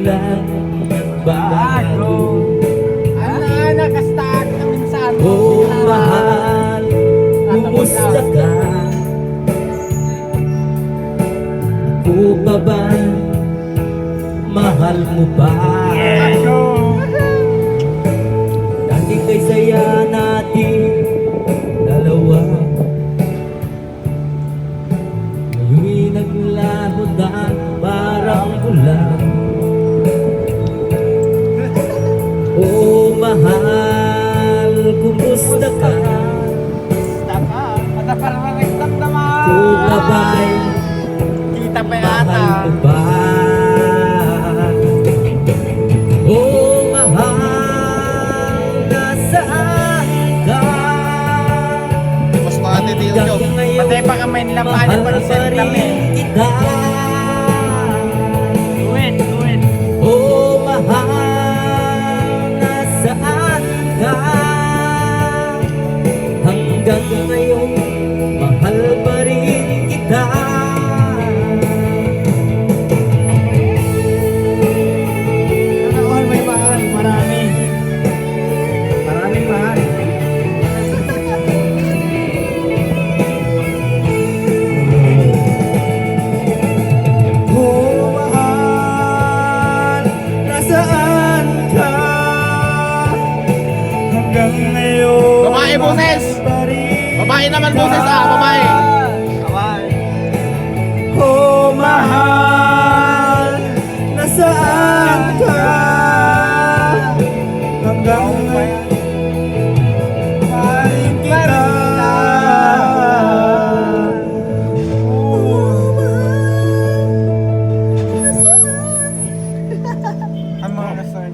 lang nagbago. Ana, kastaan na minsan. Oh mahal, kumusta ka? Ako pa ba? Mahal mo ba? Dati kay saya natin dalawa, ngayon'y naglaho na parang ulan. Oh mahal, kumusta ka? Mata parang nagdamdaman. Ako pa ba'y Kita pa mahal yata. mo ba? Oh mahal, nasaan ka? Mas makatitiyo nyo. Patay pa kami nilapanin pa rin sa kami. kita. Duwit, duwit. Oh mahal, nasaan ka? Hanggang ngayon, mahal pa rin kita. Ano may mahal? Marami. Maraming mahal. Oh mahal, nasaan ka? Hanggang ngayon, Babae, boses! Babae naman boses babae. Oh mahal, nasaan ka? Hanggang ngayon, mahal kita. Oh mahal, nasaan? Ang mga kasal.